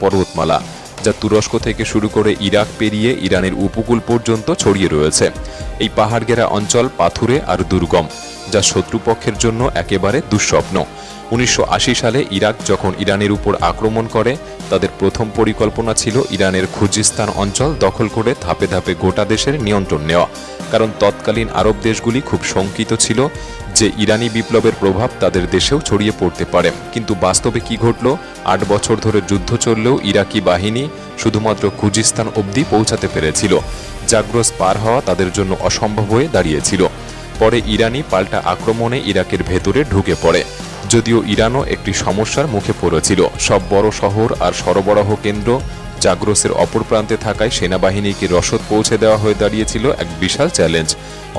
পর্বতমালা, যা তুরস্ক থেকে শুরু করে ইরাক পেরিয়ে ইরানের উপকূল পর্যন্ত ছড়িয়ে রয়েছে। এই পাহাড় ঘেরা অঞ্চল পাথুরে আর দুর্গম, যা শত্রুপক্ষের জন্য একেবারে দুঃস্বপ্ন। 1980 সালে ইরাক যখন ইরানের উপর আক্রমণ করে, তাদের প্রথম পরিকল্পনা ছিল ইরানের খুজিস্তান অঞ্চল দখল করে ধাপে ধাপে গোটা দেশের নিয়ন্ত্রণ নেওয়া, কারণ তৎকালীন আরব দেশগুলি খুব শঙ্কিত ছিল যে ইরানি বিপ্লবের প্রভাব তাদের দেশেও ছড়িয়ে পড়তে পারে। কিন্তু বাস্তবে কি ঘটল? 8 বছর ধরে যুদ্ধ চললেও ইরাকি বাহিনী শুধুমাত্র খুজিস্তান অবধি পৌঁছাতে পেরেছিল। জাগ্রস পার হওয়া তাদের জন্য অসম্ভব হয়ে দাঁড়িয়েছিল। পরে ইরানি পাল্টা আক্রমণে ইরাকের ভেতরে ঢুকে পড়ে। যদিও ইরানও একটি সমস্যার মুখে পড়েছিল, সব বড় শহর আর সরবরাহ কেন্দ্র জাগ্রসের অপর প্রান্তে থাকায় সেনাবাহিনীকে রসদ পৌঁছে দেওয়া হয়ে দাঁড়িয়েছিল এক বিশাল চ্যালেঞ্জ।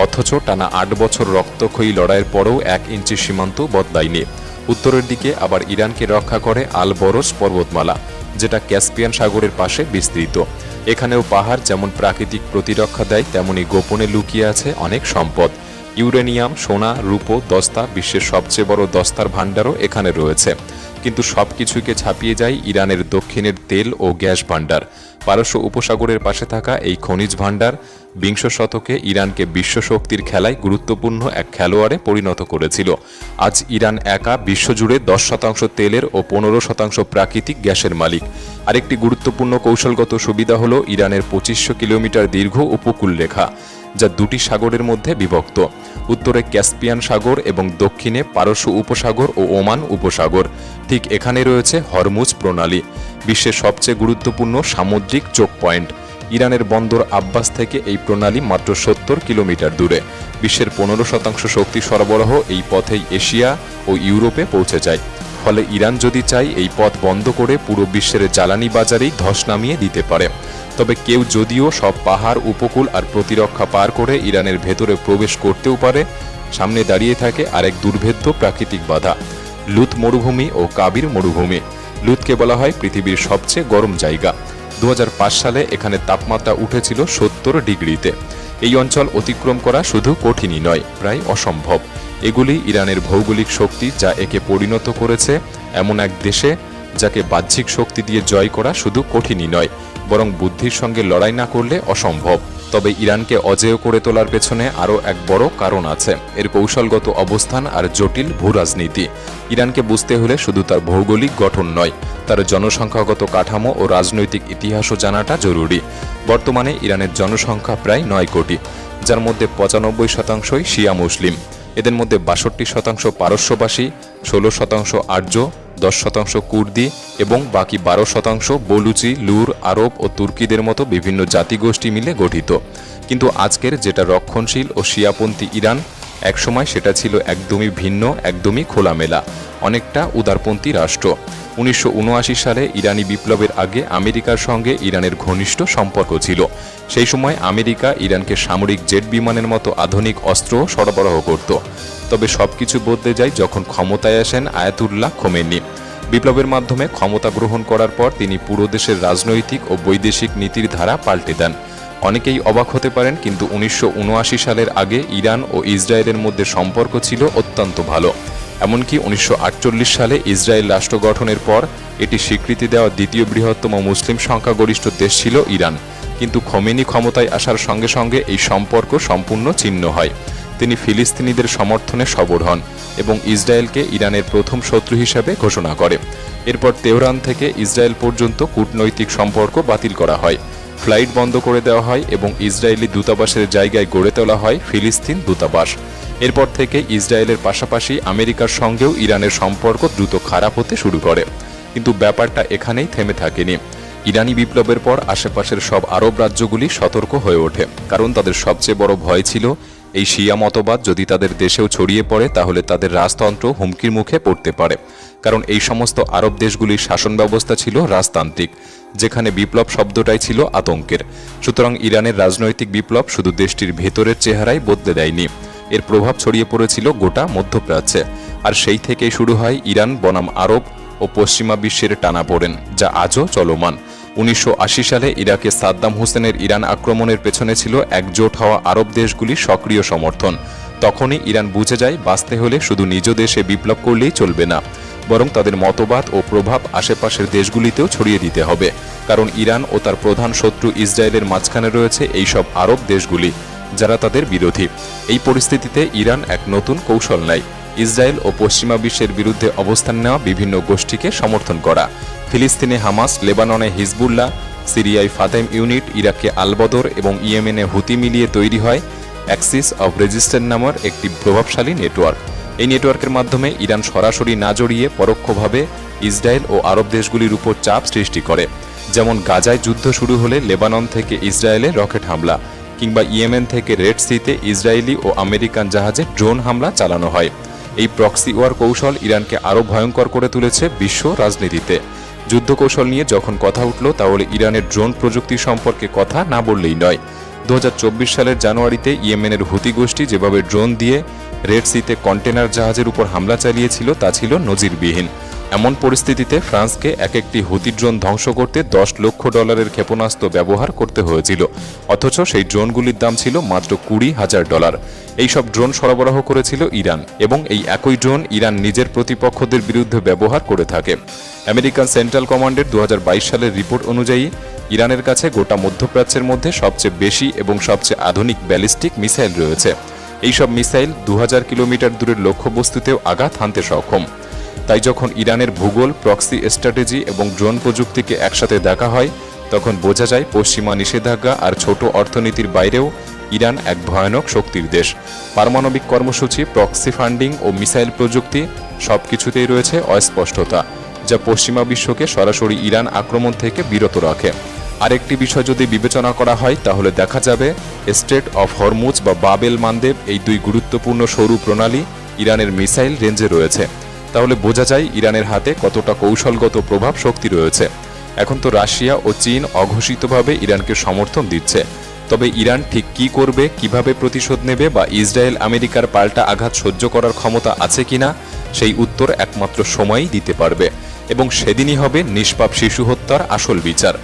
অথচ টানা 8 বছর রক্তক্ষয়ী লড়াইয়ের পরেও 1 ইঞ্চি সীমান্ত বদলায়নি। উত্তরের দিকে আবার ইরানকে রক্ষা করে আল বরজ পর্বতমালা, যেটা ক্যাসপিয়ান সাগরের পাশে বিস্তৃত। এখানেও পাহাড় যেমন প্রাকৃতিক প্রতিরক্ষা দেয়, তেমনি গোপনে লুকিয়ে আছে অনেক সম্পদ। ইউরেনিয়াম, সোনা, রূপো, দস্তা, বিশ্বের সবচেয়ে বড় দস্তার ভাণ্ডারও এখানে রয়েছে। কিন্তু সবকিছুকে ছাপিয়ে যায় ইরানের দক্ষিণের তেল ও গ্যাস ভাণ্ডার। পারস্য উপসাগরের পাশে থাকা এই খনিজ ভাণ্ডার 20 শতকে ইরানকে বিশ্বশক্তির খেলায় গুরুত্বপূর্ণ এক খেলোয়াড়ে পরিণত করেছিল। আজ ইরান একা বিশ্বজুড়ে 10% তেলের ও 15% প্রাকৃতিক গ্যাসের মালিক। আরেকটি গুরুত্বপূর্ণ কৌশলগত সুবিধা হল ইরানের 2500 কিলোমিটার দীর্ঘ উপকূল রেখা, যা দুটি সাগরের মধ্যে বিভক্ত। উত্তরে ক্যাসপিয়ান সাগর এবং দক্ষিণে পারস্য উপসাগর ও ওমান উপসাগর। ঠিক এখানে রয়েছে হরমুজ প্রণালী, বিশ্বের সবচেয়ে গুরুত্বপূর্ণ সামুদ্রিক চোক পয়েন্ট। ইরানের বন্দর আব্বাস থেকে এই প্রণালী মাত্র 70 কিলোমিটার দূরে। বিশ্বের 15% শক্তি সরবরাহ এই পথেই এশিয়া ও ইউরোপে পৌঁছে যায়। ফলে ইরান যদি চায় এই পথ বন্ধ করে পুরো বিশ্বের জ্বালানি বাজারেই ধস নামিয়ে দিতে পারে। তবে কেউ যদিও সব পাহাড়, উপকূল আর প্রতিরক্ষা পার করে ইরানের ভেতরে প্রবেশ করতেও পারে, সামনে দাঁড়িয়ে থাকে আরেক দুর্ভেদ্য প্রাকৃতিক বাধা, লুত মরুভূমি ও কাবির মরুভূমি। লুতকে বলা হয় পৃথিবীর সবচেয়ে গরম জায়গা। 2005 সালে এখানে তাপমাত্রা উঠেছিল 70 ডিগ্রিতে। এই অঞ্চল অতিক্রম করা শুধু কঠিনই নয়, প্রায় অসম্ভব। এগুলি ইরানের ভৌগোলিক শক্তি, যা একে পরিণত করেছে এমন এক দেশে যাকে বাহ্যিক শক্তি দিয়ে জয় করা শুধু কঠিনই নয়, বরং বুদ্ধির সঙ্গে লড়াই না করলে অসম্ভব। তবে ইরানকে অজেয় করে তোলার পেছনে আরও এক বড় কারণ আছে, এর কৌশলগত অবস্থান আর জটিল ভূরাজনীতি। ইরানকে বুঝতে হলে শুধু তার ভৌগোলিক গঠন নয়, তার জনসংখ্যাগত কাঠামো ও রাজনৈতিক ইতিহাসও জানাটা জরুরি। বর্তমানে ইরানের জনসংখ্যা প্রায় 9 কোটি, যার মধ্যে 95%ই শিয়া মুসলিম। এদের মধ্যে 62% পারস্যবাসী, 16% আর্য, 10% কুর্দি এবং বাকি 12% বলুচি, লুর, আরব ও তুর্কিদের মতো বিভিন্ন জাতিগোষ্ঠী মিলে গঠিত। কিন্তু আজকের যেটা রক্ষণশীল ও শিয়াপন্থী ইরান, একসময় সেটা ছিল একদমই ভিন্ন, একদমই খোলামেলা, অনেকটা উদারপন্থী রাষ্ট্র। 1979 সালে ইরানি বিপ্লবের আগে আমেরিকার সঙ্গে ইরানের ঘনিষ্ঠ সম্পর্ক ছিল। সেই সময় আমেরিকা ইরানকে সামরিক জেট বিমানের মতো আধুনিক অস্ত্র সরবরাহ করত। তবে সবকিছু বদলে যায় যখন ক্ষমতায় আসেন আয়াতুল্লাহ খোমেনি। বিপ্লবের মাধ্যমে ক্ষমতা গ্রহণ করার পর তিনি পুরো দেশের রাজনৈতিক ও বৈদেশিক নীতির ধারা পাল্টে দেন। অনেকেই অবাক হতে পারেন, কিন্তু 1979 সালের আগে ইরান ও ইসরায়েলের মধ্যে সম্পর্ক ছিল অত্যন্ত ভালো। এমনকি 1948 সালে ইসরায়েল রাষ্ট্র গঠনের পর এটি স্বীকৃতি দেওয়া দ্বিতীয় বৃহত্তম মুসলিম সংখ্যাগরিষ্ঠ দেশ ছিল ইরান। কিন্তু খোমেনি ক্ষমতায় আসার সঙ্গে সঙ্গে এই সম্পর্ক সম্পূর্ণ ছিন্ন হয়। তিনি ফিলিস্তিনিদের সমর্থনে সবর হন এবং ইসরায়েলকে ইরানের প্রথম শত্রু হিসেবে ঘোষণা করে। এরপর তেহরান থেকে ইসরায়েল পর্যন্ত কূটনৈতিক সম্পর্ক বাতিল করা হয়, ফ্লাইট বন্ধ করে দেওয়া হয় এবং ইসরায়েলি দূতাবাসের জায়গায় গড়ে তোলা হয় ফিলিস্তিন দূতাবাস। এরপর থেকে ইসরায়েলের পাশাপাশি আমেরিকার সঙ্গেও ইরানের সম্পর্ক দ্রুত খারাপ হতে শুরু করে। কিন্তু ব্যাপারটা এখানেই থেমে থাকেনি। ইরানি বিপ্লবের পর আশেপাশের সব আরব রাজ্যগুলি সতর্ক হয়ে ওঠে, কারণ তাদের সবচেয়ে বড় ভয় ছিল এই শিয়া মতবাদ যদি তাদের দেশেও ছড়িয়ে পড়ে তাহলে তাদের রাজতন্ত্র হুমকির মুখে পড়তে পারে। কারণ এই সমস্ত আরব দেশগুলির শাসন ব্যবস্থা ছিল রাজতান্ত্রিক, যেখানে বিপ্লব শব্দটাই ছিল আতঙ্কের। সুতরাং ইরানের রাজনৈতিক বিপ্লব শুধু দেশটির ভেতরের চেহারাই বদলে দেয়নি, এর প্রভাব ছড়িয়ে পড়েছিল গোটা মধ্যপ্রাচ্যে। আর সেই থেকেই শুরু হয় ইরান বনাম আরব ও পশ্চিমা বিশ্বের টানাপোড়েন, যা আজও চলমান। 1980 সালে ইরাকে সাদ্দাম হোসেনের ইরান আক্রমণের পেছনে ছিল একজোট হওয়া আরব দেশগুলির সক্রিয় সমর্থন। তখনই ইরান বুঝে যায় বাঁচতে হলে শুধু নিজ দেশে বিপ্লব করলেই চলবে না, বরং তাদের মতবাদ ও প্রভাব আশেপাশের দেশগুলিতেও ছড়িয়ে দিতে হবে। কারণ ইরান ও তার প্রধান শত্রু ইসরায়েলের মাঝখানে রয়েছে এইসব আরব দেশগুলি, যারা তাদের বিরোধী। এই পরিস্থিতিতে ইরান এক নতুন কৌশল নেয়, ইসরায়েল ও পশ্চিমা বিশ্বের বিরুদ্ধে অবস্থান নেওয়া বিভিন্ন গোষ্ঠীকে সমর্থন করা। ফিলিস্তিনে হামাস, লেবাননে হিজবুল্লাহ, সিরিয়ায় ফাতেম ইউনিট, ইরাকে আল-বদর এবং ইয়েমেনে হুতি মিলিয়ে তৈরি হয় অ্যাক্সিস অব রেজিস্ট্যান্স নামের একটি প্রভাবশালী নেটওয়ার্ক। এই নেটওয়ার্কের মাধ্যমে ইরান সরাসরি না জড়িয়ে পরোক্ষভাবে ইসরায়েল ও আরব দেশগুলির উপর চাপ সৃষ্টি করে। যেমন গাজায় যুদ্ধ শুরু হলে লেবানন থেকে ইসরায়েলে রকেট হামলা, কিংবা ইয়েমেন থেকে রেড সিতে ইসরায়েলি ও আমেরিকান জাহাজে ড্রোন হামলা চালানো হয়। এই প্রক্সি ওয়ার কৌশল ইরানকে আরও ভয়ঙ্কর করে তুলেছে বিশ্ব রাজনীতিতে। যুদ্ধ কৌশল নিয়ে যখন কথা উঠল, তাহলে ইরানের ড্রোন প্রযুক্তি সম্পর্কে কথা না বললেই নয়। 2024 সালের জানুয়ারিতে ইয়েমেনের হুতি গোষ্ঠী যেভাবে ড্রোন দিয়ে রেড সিতে কন্টেনার জাহাজের উপর হামলা চালিয়েছিল তা ছিল নজিরবিহীন। এমন পরিস্থিতিতে ফ্রান্সকে একটি হুতি ড্রোন ধ্বংস করতে $10 লক্ষ ক্ষেপণাস্ত্র ব্যবহার করতে হয়েছিল, অথচ সেই ড্রোনগুলির দাম ছিল মাত্র $20,000। এইসব ড্রোন সরবরাহ করেছিল ইরান, এবং এই একই ড্রোন ইরান নিজের প্রতিপক্ষদের বিরুদ্ধে ব্যবহার করে থাকে। আমেরিকান সেন্ট্রাল কমান্ডের 2022 সালের রিপোর্ট অনুযায়ী ইরানের কাছে গোটা মধ্যপ্রাচ্যের মধ্যে সবচেয়ে বেশি এবং সবচেয়ে আধুনিক ব্যালিস্টিক মিসাইল রয়েছে। এইসব মিসাইল 2000 কিলোমিটার দূরের লক্ষ্যবস্তুতেও আঘাত হানতে সক্ষম। তাই যখন ইরানের ভূগোল, প্রক্সি স্ট্র্যাটেজি এবং ড্রোন প্রযুক্তিকে একসাথে দেখা হয়, তখন বোঝা যায় পশ্চিমা নিষেধাজ্ঞা আর ছোট অর্থনীতির বাইরেও ইরান এক ভয়ানক শক্তির দেশ। পারমাণবিক কর্মসূচি, প্রক্সি ফান্ডিং ও মিসাইল প্রযুক্তি সবকিছুতেই রয়েছে অস্পষ্টতা, যা পশ্চিমা বিশ্বকে সরাসরি ইরান আক্রমণ থেকে বিরত রাখে। আরেকটি বিষয় যদি বিবেচনা করা হয়, তাহলে দেখা যাবে স্ট্রেট অফ হরমুজ বা বাবেল মানদেব, এই দুই গুরুত্বপূর্ণ সরু প্রণালী ইরানের মিসাইল রেঞ্জে রয়েছে। তাহলে বোঝা যায় ইরানের হাতে কতটা কৌশলগত প্রভাব শক্তি রয়েছে। এখন তো রাশিয়া ও চীন অঘোষিতভাবে ইরানকে সমর্থন দিচ্ছে। তবে ইরান ঠিক কী করবে, কিভাবে প্রতিশোধ নেবে, বা ইসরায়েল আমেরিকার পাল্টা আঘাত সহ্য করার ক্ষমতা আছে কিনা, সেই উত্তর একমাত্র সময়ই দিতে পারবে, এবং সেদিনই হবে নিষ্পাপ শিশু হত্যার আসল বিচার।